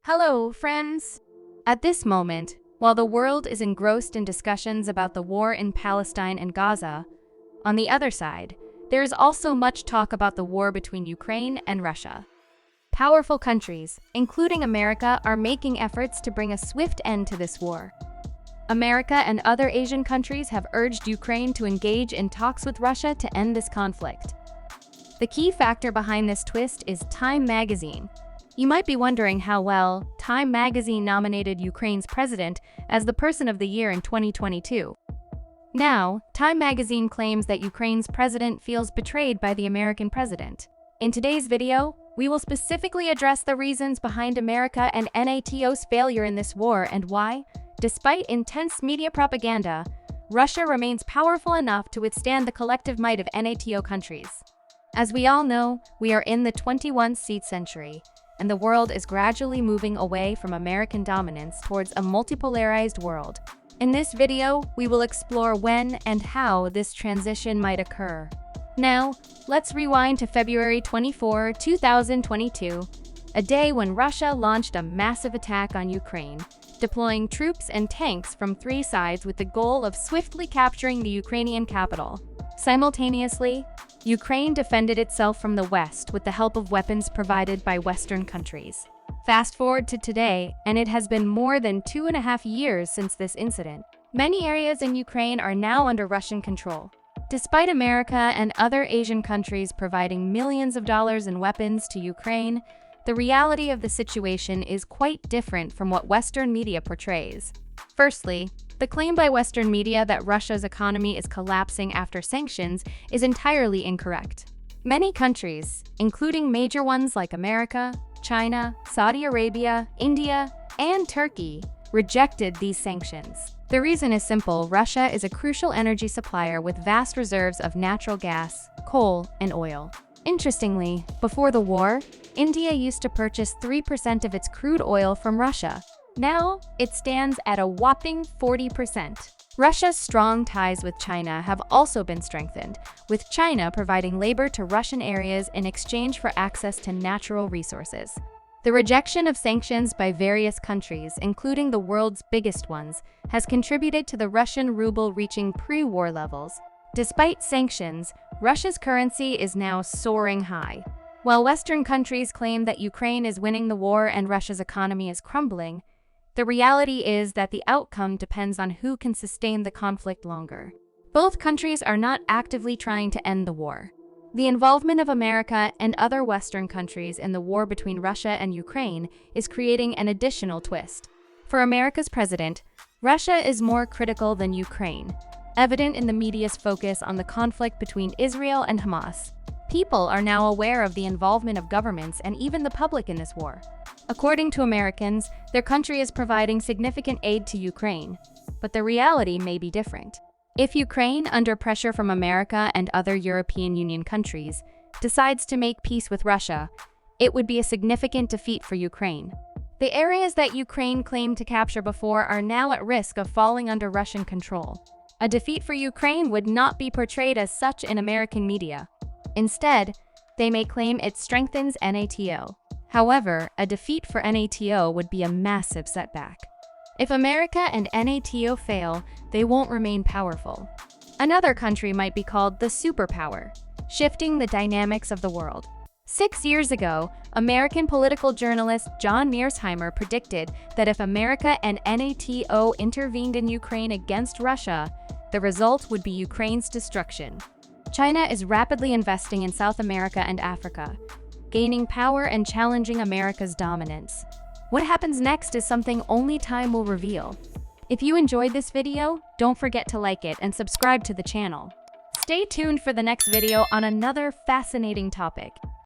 Hello, friends! At this moment, while the world is engrossed in discussions about the war in Palestine and Gaza, on the other side, there is also much talk about the war between Ukraine and Russia. Powerful countries, including America, are making efforts to bring a swift end to this war. America and other Asian countries have urged Ukraine to engage in talks with Russia to end this conflict. The key factor behind this twist is Time magazine. You might be wondering how well Time magazine nominated Ukraine's president as the Person of the Year in 2022. Now, Time magazine claims that Ukraine's president feels betrayed by the American president. In today's video, we will specifically address the reasons behind America and NATO's failure in this war and why, despite intense media propaganda, Russia remains powerful enough to withstand the collective might of NATO countries. As we all know, we are in the 21st century, and the world is gradually moving away from American dominance towards a multipolarized world. In this video, we will explore when and how this transition might occur. Now, let's rewind to February 24, 2022, a day when Russia launched a massive attack on Ukraine, deploying troops and tanks from three sides with the goal of swiftly capturing the Ukrainian capital. Simultaneously, Ukraine defended itself from the West with the help of weapons provided by Western countries. Fast forward to today, and it has been more than 2.5 years since this incident. Many areas in Ukraine are now under Russian control. Despite America and other Asian countries providing millions of dollars in weapons to Ukraine, the reality of the situation is quite different from what Western media portrays. Firstly, the claim by Western media that Russia's economy is collapsing after sanctions is entirely incorrect. Many countries, including major ones like America, China, Saudi Arabia, India, and Turkey, rejected these sanctions. The reason is simple: Russia is a crucial energy supplier with vast reserves of natural gas, coal, and oil. Interestingly, before the war, India used to purchase 3% of its crude oil from Russia. Now, it stands at a whopping 40%. Russia's strong ties with China have also been strengthened, with China providing labor to Russian areas in exchange for access to natural resources. The rejection of sanctions by various countries, including the world's biggest ones, has contributed to the Russian ruble reaching pre-war levels. Despite sanctions, Russia's currency is now soaring high. While Western countries claim that Ukraine is winning the war and Russia's economy is crumbling, the reality is that the outcome depends on who can sustain the conflict longer. Both countries are not actively trying to end the war. The involvement of America and other Western countries in the war between Russia and Ukraine is creating an additional twist. For America's president, Russia is more critical than Ukraine, evident in the media's focus on the conflict between Israel and Hamas. People are now aware of the involvement of governments and even the public in this war. According to Americans, their country is providing significant aid to Ukraine, but the reality may be different. If Ukraine, under pressure from America and other European Union countries, decides to make peace with Russia, it would be a significant defeat for Ukraine. The areas that Ukraine claimed to capture before are now at risk of falling under Russian control. A defeat for Ukraine would not be portrayed as such in American media. Instead, they may claim it strengthens NATO. However, a defeat for NATO would be a massive setback. If America and NATO fail, they won't remain powerful. Another country might be called the superpower, shifting the dynamics of the world. 6 years ago, American political journalist John Mearsheimer predicted that if America and NATO intervened in Ukraine against Russia, the result would be Ukraine's destruction. China is rapidly investing in South America and Africa, gaining power and challenging America's dominance. What happens next is something only time will reveal. If you enjoyed this video, don't forget to like it and subscribe to the channel. Stay tuned for the next video on another fascinating topic.